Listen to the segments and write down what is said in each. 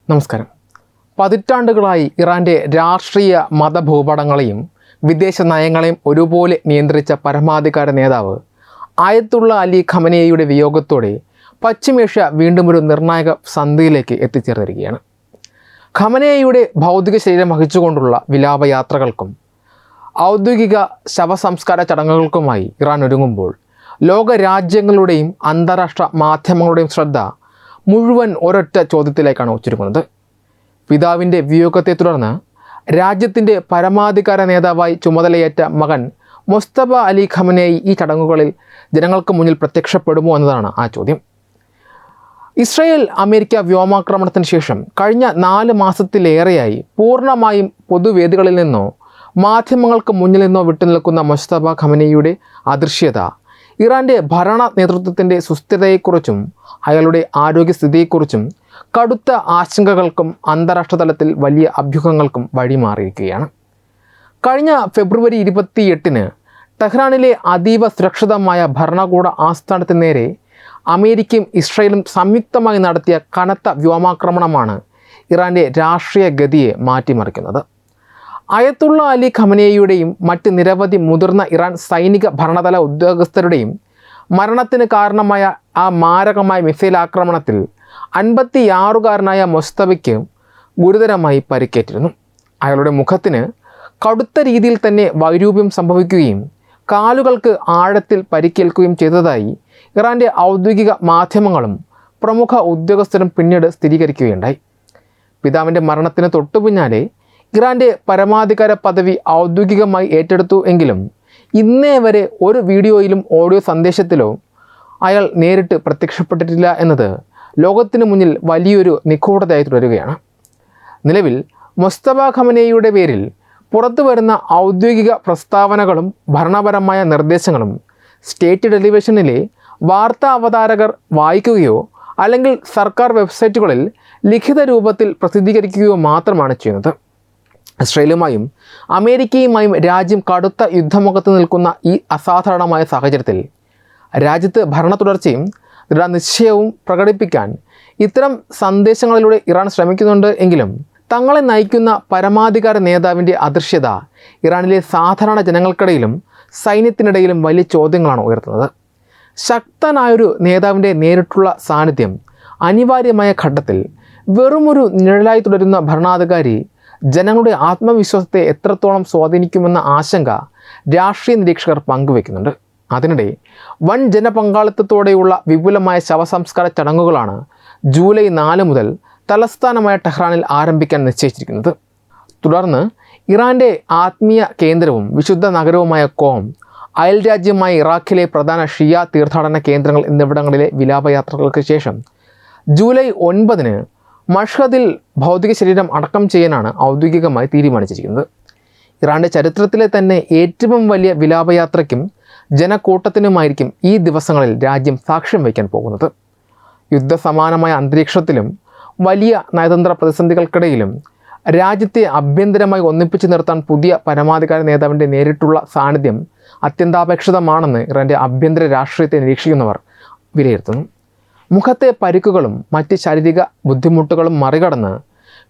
നമസ്കാരം. പതിറ്റാണ്ടുകളായി ഇറാൻ്റെ രാഷ്ട്രീയ മതഭൂപടങ്ങളെയും വിദേശ നയങ്ങളെയും ഒരുപോലെ നിയന്ത്രിച്ച പരമാധികാര നേതാവ് ആയത്തുള്ള അലി ഖമനേയിയുടെ വിയോഗത്തോടെ പശ്ചിമേഷ്യ വീണ്ടും ഒരു നിർണായക സന്ധിയിലേക്ക് എത്തിച്ചേർന്നിരിക്കുകയാണ്. ഖമനേയിയുടെ ഭൗതിക ശരീരം വഹിച്ചുകൊണ്ടുള്ള വിലാപയാത്രകൾക്കും ഔദ്യോഗിക ശവസംസ്കാര ചടങ്ങുകൾക്കുമായി ഇറാൻ ഒരുങ്ങുമ്പോൾ ലോകരാജ്യങ്ങളുടെയും അന്താരാഷ്ട്ര മാധ്യമങ്ങളുടെയും ശ്രദ്ധ മുഴുവൻ ഒരൊറ്റ ചോദ്യത്തിലേക്കാണ് ചുരുങ്ങുന്നത്. പിതാവിൻ്റെ വിയോഗത്തെ തുടർന്ന് രാജ്യത്തിൻ്റെ പരമാധികാര നേതാവായി ചുമതലയേറ്റ മകൻ മുസ്തഫ അലി ഖമനേയി ഈ ചടങ്ങുകളിൽ ജനങ്ങൾക്ക് മുന്നിൽ പ്രത്യക്ഷപ്പെടുമോ എന്നതാണ് ആ ചോദ്യം. ഇസ്രായേൽ അമേരിക്ക വ്യോമാക്രമണത്തിന് ശേഷം കഴിഞ്ഞ 4 മാസത്തിലേറെയായി പൂർണ്ണമായും പൊതുവേദികളിൽ നിന്നോ മാധ്യമങ്ങൾക്ക് മുന്നിൽ നിന്നോ വിട്ടുനിൽക്കുന്ന മുസ്തഫ ഖമനേയിയുടെ അദൃശ്യത ഇറാൻ്റെ ഭരണ നേതൃത്വത്തിൻ്റെ സുസ്ഥിരതയെക്കുറിച്ചും അയാളുടെ ആരോഗ്യസ്ഥിതിയെക്കുറിച്ചും കടുത്ത ആശങ്കകൾക്കും അന്താരാഷ്ട്ര തലത്തിൽ വലിയ അഭ്യൂഹങ്ങൾക്കും വഴിമാറിയിരിക്കുകയാണ്. കഴിഞ്ഞ ഫെബ്രുവരി 28 ടെഹ്റാനിലെ അതീവ സുരക്ഷിതമായ ഭരണകൂട ആസ്ഥാനത്തിന് നേരെ അമേരിക്കയും ഇസ്രായേലും സംയുക്തമായി നടത്തിയ കനത്ത വ്യോമാക്രമണമാണ് ഇറാൻ്റെ രാഷ്ട്രീയ ഗതിയെ മാറ്റിമറിക്കുന്നത്. ആയത്തുള്ള അലി ഖമനേയിയുടെയും മറ്റ് നിരവധി മുതിർന്ന ഇറാൻ സൈനിക ഭരണതല ഉദ്യോഗസ്ഥരുടെയും മരണത്തിന് കാരണമായ ആ മാരകമായ മിസൈൽ ആക്രമണത്തിൽ 56-കാരനായ മുസ്തഫയ്ക്ക് ഗുരുതരമായി പരിക്കേറ്റിരുന്നു. അയാളുടെ മുഖത്തിന് കടുത്ത രീതിയിൽ തന്നെ വൈരൂപ്യം സംഭവിക്കുകയും കാലുകൾക്ക് ആഴത്തിൽ പരിക്കേൽക്കുകയും ചെയ്തതായി ഇറാൻ്റെ ഔദ്യോഗിക മാധ്യമങ്ങളും പ്രമുഖ ഉദ്യോഗസ്ഥരും പിന്നീട് സ്ഥിരീകരിക്കുകയുണ്ടായി. പിതാവിൻ്റെ മരണത്തിന് തൊട്ടുപിന്നാലെ ഇറാൻ്റെ പരമാധികാര പദവി ഔദ്യോഗികമായി ഏറ്റെടുത്തു എങ്കിലും ഇന്നേ വരെ ഒരു വീഡിയോയിലും ഓഡിയോ സന്ദേശത്തിലോ അയാൾ നേരിട്ട് പ്രത്യക്ഷപ്പെട്ടിട്ടില്ല എന്നത് ലോകത്തിന് മുന്നിൽ വലിയൊരു നിഗൂഢതയായി തുടരുകയാണ്. നിലവിൽ മുസ്തഫ ഖമനേയിയുടെ പേരിൽ പുറത്തു വരുന്ന ഔദ്യോഗിക പ്രസ്താവനകളും ഭരണപരമായ നിർദ്ദേശങ്ങളും സ്റ്റേറ്റ് ടെലിവിഷനിലെ വാർത്താ അവതാരകർ വായിക്കുകയോ അല്ലെങ്കിൽ സർക്കാർ വെബ്സൈറ്റുകളിൽ ലിഖിത രൂപത്തിൽ പ്രസിദ്ധീകരിക്കുകയോ മാത്രമാണ് ചെയ്യുന്നത്. ഇസ്രായേലുമായും അമേരിക്കയുമായും രാജ്യം കടുത്ത യുദ്ധമുഖത്ത് നിൽക്കുന്ന ഈ അസാധാരണമായ സാഹചര്യത്തിൽ രാജ്യത്ത് ഭരണ തുടർച്ചയും ദൃഢനിശ്ചയവും പ്രകടിപ്പിക്കാൻ ഇത്തരം സന്ദേശങ്ങളിലൂടെ ഇറാൻ ശ്രമിക്കുന്നുണ്ട് എങ്കിലും തങ്ങളെ നയിക്കുന്ന പരമാധികാര നേതാവിൻ്റെ അദൃശ്യത ഇറാനിലെ സാധാരണ ജനങ്ങൾക്കിടയിലും സൈന്യത്തിനിടയിലും വലിയ ചോദ്യങ്ങളാണ് ഉയർത്തുന്നത്. ശക്തനായൊരു നേതാവിൻ്റെ നേരിട്ടുള്ള സാന്നിധ്യം അനിവാര്യമായ ഘട്ടത്തിൽ വെറുമൊരു നിഴലായി തുടരുന്ന ഭരണാധികാരി ജനങ്ങളുടെ ആത്മവിശ്വാസത്തെ എത്രത്തോളം സ്വാധീനിക്കുമെന്ന ആശങ്ക രാഷ്ട്രീയ നിരീക്ഷകർ പങ്കുവയ്ക്കുന്നുണ്ട്. അതിനിടെ വൻ ജനപങ്കാളിത്തത്തോടെയുള്ള വിപുലമായ ശവസംസ്കാര ചടങ്ങുകളാണ് ജൂലൈ 4 മുതൽ തലസ്ഥാനമായ ടെഹ്റാനിൽ ആരംഭിക്കാൻ നിശ്ചയിച്ചിരിക്കുന്നത്. തുടർന്ന് ഇറാൻ്റെ ആത്മീയ കേന്ദ്രവും വിശുദ്ധ നഗരവുമായ കോം, അയൽരാജ്യമായ ഇറാഖിലെ പ്രധാന ഷിയ തീർത്ഥാടന കേന്ദ്രങ്ങൾ എന്നിവിടങ്ങളിലെ വിലാപയാത്രകൾക്ക് ശേഷം ജൂലൈ 9 മഷ്ഹദിൽ ഭൗതിക ശരീരം അടക്കം ചെയ്യാനാണ് ഔദ്യോഗികമായി തീരുമാനിച്ചിരിക്കുന്നത്. ഇറാൻ്റെ ചരിത്രത്തിലെ തന്നെ ഏറ്റവും വലിയ വിലാപയാത്രയ്ക്കും ജനക്കൂട്ടത്തിനുമായിരിക്കും ഈ ദിവസങ്ങളിൽ രാജ്യം സാക്ഷ്യം വയ്ക്കാൻ പോകുന്നത്. യുദ്ധസമാനമായ അന്തരീക്ഷത്തിലും വലിയ നയതന്ത്ര പ്രതിസന്ധികൾക്കിടയിലും രാജ്യത്തെ ആഭ്യന്തരമായി ഒന്നിപ്പിച്ചു നിർത്താൻ പുതിയ പരമാധികാര നേതാവിൻ്റെ നേരിട്ടുള്ള സാന്നിധ്യം അത്യന്താപേക്ഷിതമാണെന്ന് ഇറാൻ്റെ ആഭ്യന്തര രാഷ്ട്രീയത്തെ നിരീക്ഷിക്കുന്നവർ വിലയിരുത്തുന്നു. മുഖത്തെ പരിക്കുകളും മറ്റ് ശാരീരിക ബുദ്ധിമുട്ടുകളും മറികടന്ന്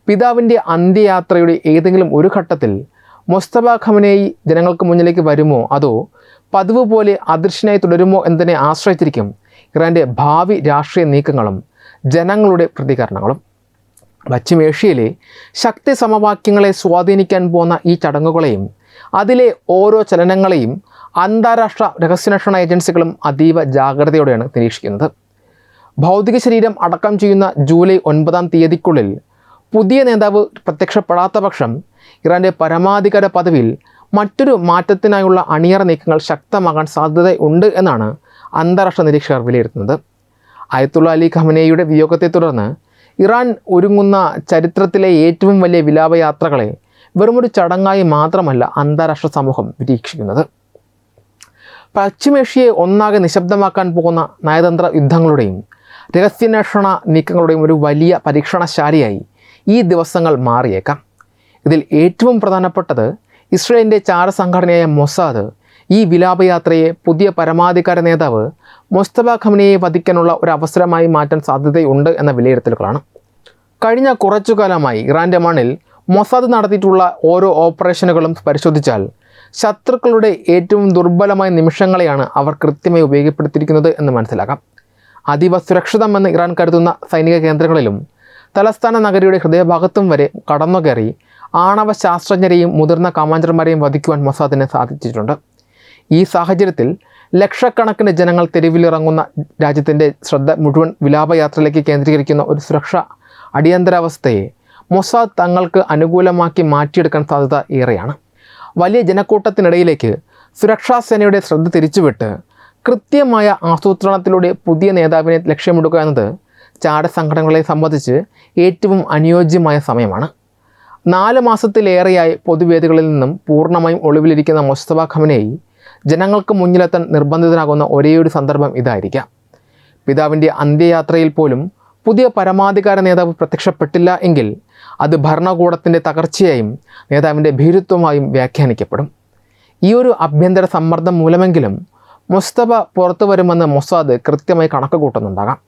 പിതാവിൻ്റെ അന്ത്യയാത്രയുടെ ഏതെങ്കിലും ഒരു ഘട്ടത്തിൽ മുസ്തഫ ഖമനേയി ജനങ്ങൾക്ക് മുന്നിലേക്ക് വരുമോ അതോ പതിവ് പോലെ അദൃശ്യനായി തുടരുമോ എന്നതിനെ ആശ്രയിച്ചിരിക്കും ഇറാൻ്റെ ഭാവി രാഷ്ട്രീയ നീക്കങ്ങളും ജനങ്ങളുടെ പ്രതികരണങ്ങളും. പശ്ചിമേഷ്യയിലെ ശക്തി സമവാക്യങ്ങളെ സ്വാധീനിക്കാൻ പോകുന്ന ഈ ചടങ്ങുകളെയും അതിലെ ഓരോ ചലനങ്ങളെയും അന്താരാഷ്ട്ര രഹസ്യാന്വേഷണ ഏജൻസികളും അതീവ ജാഗ്രതയോടെയാണ് നിരീക്ഷിക്കുന്നത്. ഭൗതിക ശരീരം അടക്കം ചെയ്യുന്ന ജൂലൈ 9 പുതിയ നേതാവ് പ്രത്യക്ഷപ്പെടാത്ത പക്ഷം ഇറാൻ്റെ പരമാധികാര പദവിയിൽ മറ്റൊരു മാറ്റത്തിനായുള്ള അണിയറ നീക്കങ്ങൾ ശക്തമാകാൻ സാധ്യതയുണ്ട് എന്നാണ് അന്താരാഷ്ട്ര നിരീക്ഷകർ വിലയിരുത്തുന്നത്. ആയത്തുള്ള അലി ഖമനേയിയുടെ വിയോഗത്തെ തുടർന്ന് ഇറാൻ ഒരുങ്ങുന്ന ചരിത്രത്തിലെ ഏറ്റവും വലിയ വിലാപയാത്രകളെ വെറുമൊരു ചടങ്ങായി മാത്രമല്ല അന്താരാഷ്ട്ര സമൂഹം നിരീക്ഷിക്കുന്നത്. പശ്ചിമേഷ്യയെ ഒന്നാകെ നിശബ്ദമാക്കാൻ പോകുന്ന നയതന്ത്ര യുദ്ധങ്ങളുടെയും രഹസ്യാന്വേഷണ നീക്കങ്ങളുടെയും ഒരു വലിയ പരീക്ഷണശാലയായി ഈ ദിവസങ്ങൾ മാറിയേക്കാം. ഇതിൽ ഏറ്റവും പ്രധാനപ്പെട്ടത് ഇസ്രായേലിൻ്റെ ചാരസംഘടനയായ മൊസാദ് ഈ വിലാപയാത്രയെ പുതിയ പരമാധികാര നേതാവ് മുസ്തഫ ഖമനേയിയെ വധിക്കാനുള്ള ഒരു അവസരമായി മാറ്റാൻ സാധ്യതയുണ്ട് എന്ന വിലയിരുത്തലുകളാണ്. കഴിഞ്ഞ കുറച്ചു കാലമായി ഇറാൻ്റെ മണ്ണിൽ മൊസാദ് നടത്തിയിട്ടുള്ള ഓരോ ഓപ്പറേഷനുകളും പരിശോധിച്ചാൽ ശത്രുക്കളുടെ ഏറ്റവും ദുർബലമായ നിമിഷങ്ങളെയാണ് അവർ കൃത്യമായി ഉപയോഗപ്പെടുത്തിയിരിക്കുന്നത് എന്ന് മനസ്സിലാക്കാം. അതീവ സുരക്ഷിതമെന്ന് ഇറാൻ കരുതുന്ന സൈനിക കേന്ദ്രങ്ങളിലും തലസ്ഥാന നഗരിയുടെ ഹൃദയഭാഗത്തും വരെ കടന്നുകയറി ആണവ ശാസ്ത്രജ്ഞരെയും മുതിർന്ന കമാൻഡർമാരെയും വധിക്കുവാൻ മൊസാദിന് സാധിച്ചിട്ടുണ്ട്. ഈ സാഹചര്യത്തിൽ ലക്ഷക്കണക്കിന് ജനങ്ങൾ തെരുവിലിറങ്ങുന്ന രാജ്യത്തിൻ്റെ ശ്രദ്ധ മുഴുവൻ വിലാപയാത്രയിലേക്ക് കേന്ദ്രീകരിക്കുന്ന ഒരു സുരക്ഷാ അടിയന്തരാവസ്ഥയെ മൊസാദ് തങ്ങൾക്ക് അനുകൂലമാക്കി മാറ്റിയെടുക്കാൻ സാധ്യത ഏറെയാണ്. വലിയ ജനക്കൂട്ടത്തിനിടയിലേക്ക് സുരക്ഷാ സേനയുടെ ശ്രദ്ധ തിരിച്ചുവിട്ട് കൃത്യമായ ആസൂത്രണത്തിലൂടെ പുതിയ നേതാവിനെ ലക്ഷ്യമിടുക എന്നത് ചാര സംഘടനകളെ സംബന്ധിച്ച് ഏറ്റവും അനുയോജ്യമായ സമയമാണ്. 4 മാസത്തിലേറെയായി പൊതുവേദികളിൽ നിന്നും പൂർണ്ണമായും ഒളിവിലിരിക്കുന്ന മുസ്തഫ ഖമനേയി ജനങ്ങൾക്ക് മുന്നിലെത്താൻ നിർബന്ധിതനാകുന്ന ഒരേയൊരു സന്ദർഭം ഇതായിരിക്കാം. പിതാവിൻ്റെ അന്ത്യയാത്രയിൽ പോലും പുതിയ പരമാധികാര നേതാവ് പ്രത്യക്ഷപ്പെട്ടില്ല എങ്കിൽ അത് ഭരണകൂടത്തിൻ്റെ തകർച്ചയായും നേതാവിൻ്റെ ഭീരുത്വമായും വ്യാഖ്യാനിക്കപ്പെടും. ഈ ഒരു ആഭ്യന്തര സമ്മർദ്ദം മൂലമെങ്കിലും മുസ്തഫ പുറത്തു വരുമെന്ന് മൊസാദ് കൃത്യമായി കണക്ക് കൂട്ടുന്നുണ്ടാകാം.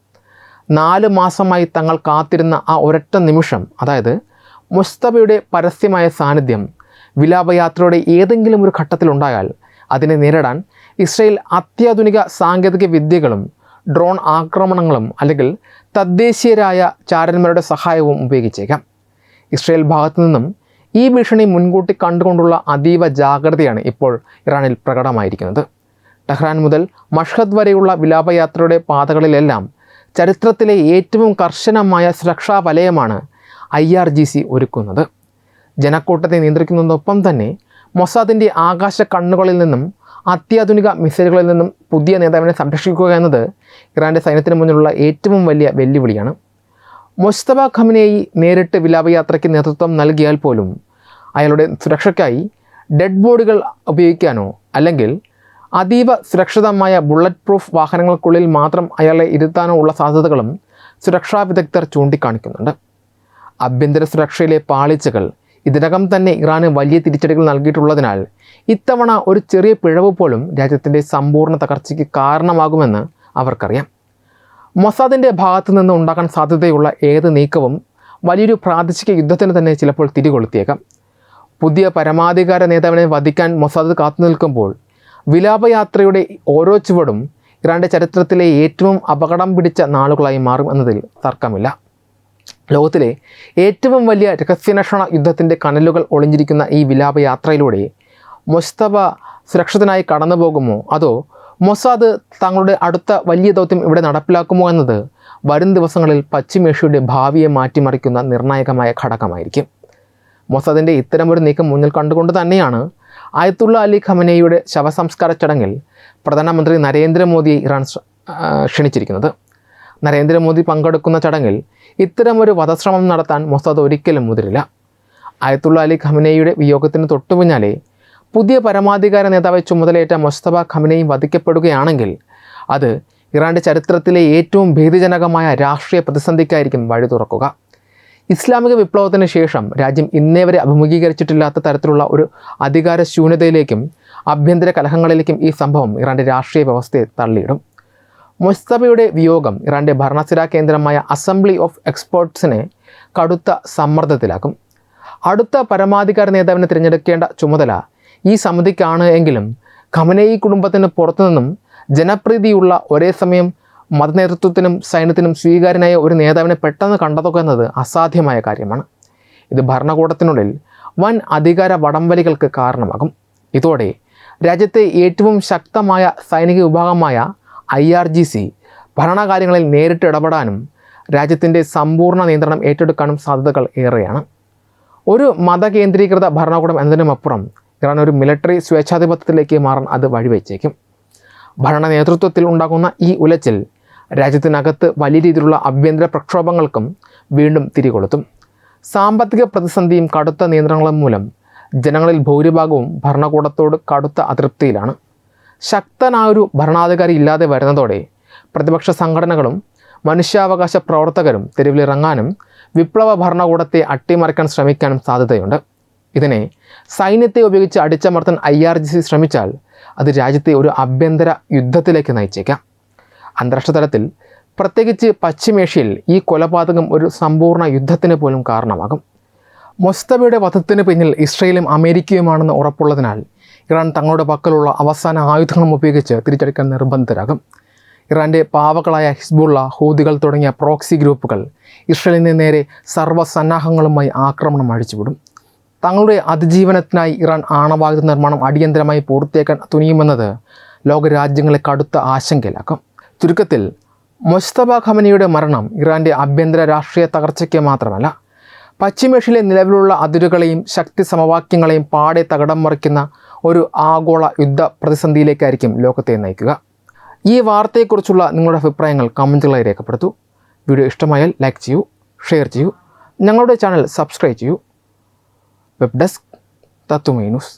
4 മാസമായി തങ്ങൾ കാത്തിരുന്ന ആ ഒരൊറ്റ നിമിഷം, അതായത് മുസ്തഫയുടെ പരസ്യമായ സാന്നിധ്യം വിലാപയാത്രയുടെ ഏതെങ്കിലും ഒരു ഘട്ടത്തിലുണ്ടായാൽ അതിനെ നേരിടാൻ ഇസ്രയേൽ അത്യാധുനിക സാങ്കേതിക വിദ്യകളും ഡ്രോൺ ആക്രമണങ്ങളും അല്ലെങ്കിൽ തദ്ദേശീയരായ ചാരന്മാരുടെ സഹായവും ഉപയോഗിച്ചേക്കാം. ഇസ്രയേൽ ഭാഗത്തു നിന്നും ഈ ഭീഷണി മുൻകൂട്ടി കണ്ടുകൊണ്ടുള്ള അതീവ ജാഗ്രതയാണ് ഇപ്പോൾ ഇറാനിൽ പ്രകടമായിരിക്കുന്നത്. ടെഹ്റാൻ മുതൽ മഷ്ഹദ് വരെയുള്ള വിലാപയാത്രയുടെ പാതകളിലെല്ലാം ചരിത്രത്തിലെ ഏറ്റവും കർശനമായ സുരക്ഷാ വലയമാണ് IRGC ഒരുക്കുന്നത്. ജനക്കൂട്ടത്തെ നിയന്ത്രിക്കുന്നതിനൊപ്പം തന്നെ മൊസാദിൻ്റെ ആകാശ കണ്ണുകളിൽ നിന്നും അത്യാധുനിക മിസൈലുകളിൽ നിന്നും പുതിയ നേതാവിനെ സംരക്ഷിക്കുക എന്നത് ഇറാൻ്റെ സൈന്യത്തിന് മുന്നിലുള്ള ഏറ്റവും വലിയ വെല്ലുവിളിയാണ്. മുസ്തഫ ഖമനേയി നേരിട്ട് വിലാപയാത്രയ്ക്ക് നേതൃത്വം നൽകിയാൽ പോലും അയാളുടെ സുരക്ഷയ്ക്കായി ഡെഡ് ബോഡികൾ ഉപയോഗിക്കാനോ അല്ലെങ്കിൽ അതീവ സുരക്ഷിതമായ ബുള്ളറ്റ് പ്രൂഫ് വാഹനങ്ങൾക്കുള്ളിൽ മാത്രം അയാളെ ഇരുത്താനോ ഉള്ള സാധ്യതകളും സുരക്ഷാ വിദഗ്ധർ ചൂണ്ടിക്കാണിക്കുന്നുണ്ട്. ആഭ്യന്തര സുരക്ഷയിലെ പാളിച്ചകൾ ഇതിനകം തന്നെ ഇറാന് വലിയ തിരിച്ചടികൾ നൽകിയിട്ടുള്ളതിനാൽ ഇത്തവണ ഒരു ചെറിയ പിഴവ് പോലും രാജ്യത്തിൻ്റെ സമ്പൂർണ്ണ തകർച്ചയ്ക്ക് കാരണമാകുമെന്ന് അവർക്കറിയാം. മൊസാദിൻ്റെ ഭാഗത്തു നിന്ന് ഉണ്ടാകാൻ സാധ്യതയുള്ള ഏത് നീക്കവും വലിയൊരു പ്രാദേശിക യുദ്ധത്തിന് തന്നെ ചിലപ്പോൾ തിരികൊളുത്തിയേക്കാം. പുതിയ പരമാധികാര നേതാവിനെ വധിക്കാൻ മൊസാദ് കാത്തു നിൽക്കുമ്പോൾ വിലാപയാത്രയുടെ ഓരോ ചുവടും ഇറാൻ്റെ ചരിത്രത്തിലെ ഏറ്റവും അപകടം പിടിച്ച നാളുകളായി മാറും എന്നതിൽ തർക്കമില്ല. ലോകത്തിലെ ഏറ്റവും വലിയ രഹസ്യാന്വേഷണ യുദ്ധത്തിൻ്റെ കനലുകൾ ഒളിഞ്ഞിരിക്കുന്ന ഈ വിലാപയാത്രയിലൂടെ മുസ്തഫ സുരക്ഷിതനായി കടന്നു പോകുമോ അതോ മൊസാദ് തങ്ങളുടെ അടുത്ത വലിയ ദൗത്യം ഇവിടെ നടപ്പിലാക്കുമോ എന്നത് വരും ദിവസങ്ങളിൽ പശ്ചിമേഷ്യയുടെ ഭാവിയെ മാറ്റിമറിക്കുന്ന നിർണായകമായ ഘടകമായിരിക്കും. മൊസാദിൻ്റെ ഇത്തരമൊരു നീക്കം മുന്നിൽ കണ്ടുകൊണ്ട് തന്നെയാണ് ആയത്തുള്ള അലി ഖമനേയിയുടെ ശവസംസ്കാര ചടങ്ങിൽ പ്രധാനമന്ത്രി നരേന്ദ്രമോദിയെ ഇറാൻ ക്ഷണിച്ചിരിക്കുന്നത്. നരേന്ദ്രമോദി പങ്കെടുക്കുന്ന ചടങ്ങിൽ ഇത്തരമൊരു വധശ്രമം നടത്താൻ മൊസാദ് ഒരിക്കലും മുതിരില്ല. ആയത്തുള്ള അലി ഖമനേയിയുടെ വിയോഗത്തിന് തൊട്ടു പിന്നാലെ പുതിയ പരമാധികാര നേതാവായി ചുമതലയേറ്റ മുസ്തഫ ഖമനേയി വധിക്കപ്പെടുകയാണെങ്കിൽ അത് ഇറാൻ്റെ ചരിത്രത്തിലെ ഏറ്റവും ഭീതിജനകമായ രാഷ്ട്രീയ പ്രതിസന്ധിക്കായിരിക്കും വഴി തുറക്കുക. ഇസ്ലാമിക വിപ്ലവത്തിന് ശേഷം രാജ്യം ഇന്നേ വരെ അഭിമുഖീകരിച്ചിട്ടില്ലാത്ത തരത്തിലുള്ള ഒരു അധികാര ശൂന്യതയിലേക്കും ആഭ്യന്തര കലഹങ്ങളിലേക്കും ഈ സംഭവം ഇറാൻ്റെ രാഷ്ട്രീയ വ്യവസ്ഥയെ തള്ളിയിടും. മുസ്തഫയുടെ വിയോഗം ഇറാൻ്റെ ഭരണസിരാ കേന്ദ്രമായ അസംബ്ലി ഓഫ് എക്സ്പേർട്സിനെ കടുത്ത സമ്മർദ്ദത്തിലാക്കും. അടുത്ത പരമാധികാര നേതാവിനെ തിരഞ്ഞെടുക്കേണ്ട ചുമതല ഈ സമിതിക്കാണ് എങ്കിലും ഖമനേയി കുടുംബത്തിന് പുറത്തുനിന്നും ജനപ്രീതിയുള്ള ഒരേ സമയം മതനേതൃത്വത്തിനും സൈന്യത്തിനും സ്വീകാര്യനായ ഒരു നേതാവിനെ പെട്ടെന്ന് കണ്ടെത്തുക എന്നത് അസാധ്യമായ കാര്യമാണ്. ഇത് ഭരണകൂടത്തിനുള്ളിൽ വൻ അധികാര വടംവലികൾക്ക് കാരണമാകും. ഇതോടെ രാജ്യത്തെ ഏറ്റവും ശക്തമായ സൈനിക വിഭാഗമായ IRGC ഭരണകാര്യങ്ങളിൽ നേരിട്ട് ഇടപെടാനും രാജ്യത്തിൻ്റെ സമ്പൂർണ്ണ നിയന്ത്രണം ഏറ്റെടുക്കാനും സാധ്യതകൾ ഏറെയാണ്. ഒരു മതകേന്ദ്രീകൃത ഭരണകൂടം എന്നതിനുമപ്പുറം ഇറാൻ ഒരു മിലിറ്ററി സ്വേച്ഛാധിപത്യത്തിലേക്ക് മാറാൻ അത് വഴിവെച്ചേക്കും. ഭരണ നേതൃത്വത്തിൽ ഉണ്ടാകുന്ന ഈ ഉലച്ചിൽ രാജ്യത്തിനകത്ത് വലിയ രീതിയിലുള്ള ആഭ്യന്തര പ്രക്ഷോഭങ്ങൾക്കും വീണ്ടും തിരികൊളുത്തും. സാമ്പത്തിക പ്രതിസന്ധിയും കടുത്ത നിയന്ത്രണങ്ങളും മൂലം ജനങ്ങളിൽ ഭൂരിഭാഗവും ഭരണകൂടത്തോട് കടുത്ത അതൃപ്തിയിലാണ്. ശക്തനായൊരു ഭരണാധികാരി ഇല്ലാതെ വരുന്നതോടെ പ്രതിപക്ഷ സംഘടനകളും മനുഷ്യാവകാശ പ്രവർത്തകരും തെരുവിലിറങ്ങാനും വിപ്ലവ ഭരണകൂടത്തെ അട്ടിമറിക്കാൻ ശ്രമിക്കാനും സാധ്യതയുണ്ട്. ഇതിനെ സൈന്യത്തെ ഉപയോഗിച്ച് അടിച്ചമർത്താൻ IRGC ശ്രമിച്ചാൽ അത് രാജ്യത്തെ ഒരു ആഭ്യന്തര യുദ്ധത്തിലേക്ക് നയിച്ചേക്കാം. അന്താരാഷ്ട്ര തലത്തിൽ പ്രത്യേകിച്ച് പശ്ചിമേഷ്യയിൽ ഈ കൊലപാതകം ഒരു സമ്പൂർണ്ണ യുദ്ധത്തിന് പോലും കാരണമാകും. മൊസ്തബയുടെ വധത്തിന് പിന്നിൽ ഇസ്രയേലും അമേരിക്കയുമാണെന്ന് ഉറപ്പുള്ളതിനാൽ ഇറാൻ തങ്ങളുടെ പക്കലുള്ള അവസാന ആയുധങ്ങളും ഉപയോഗിച്ച് തിരിച്ചടിക്കാൻ നിർബന്ധിതരാകും. ഇറാൻ്റെ പാവകളായ ഹിസ്ബുള്ള, ഹൂതികൾ തുടങ്ങിയ പ്രോക്സി ഗ്രൂപ്പുകൾ ഇസ്രയേലിന് നേരെ സർവ്വസന്നാഹങ്ങളുമായി ആക്രമണം അഴിച്ചുവിടും. തങ്ങളുടെ അതിജീവനത്തിനായി ഇറാൻ ആണവായുധ നിർമ്മാണം അടിയന്തരമായി പൂർത്തിയാക്കാൻ തുനിയുമെന്നത് ലോകരാജ്യങ്ങളെ കടുത്ത ആശങ്കയിലാക്കും. ചുരുക്കത്തിൽ മൊജ്തബ ഖമനിയുടെ മരണം ഇറാൻ്റെ ആഭ്യന്തര രാഷ്ട്രീയ തകർച്ചയ്ക്ക് മാത്രമല്ല, പശ്ചിമേഷ്യയിലെ നിലവിലുള്ള അതിരുകളെയും ശക്തി സമവാക്യങ്ങളെയും പാടെ തകിടം മറിക്കുന്ന ഒരു ആഗോള യുദ്ധ പ്രതിസന്ധിയിലേക്കായിരിക്കും ലോകത്തെ നയിക്കുക. ഈ വാർത്തയെക്കുറിച്ചുള്ള നിങ്ങളുടെ അഭിപ്രായങ്ങൾ കമൻറ്റുകളായി രേഖപ്പെടുത്തൂ. വീഡിയോ ഇഷ്ടമായാൽ ലൈക്ക് ചെയ്യൂ, ഷെയർ ചെയ്യൂ, ഞങ്ങളുടെ ചാനൽ സബ്സ്ക്രൈബ് ചെയ്യൂ. വെബ് ഡെസ്ക് തത്വമൈ ന്യൂസ്.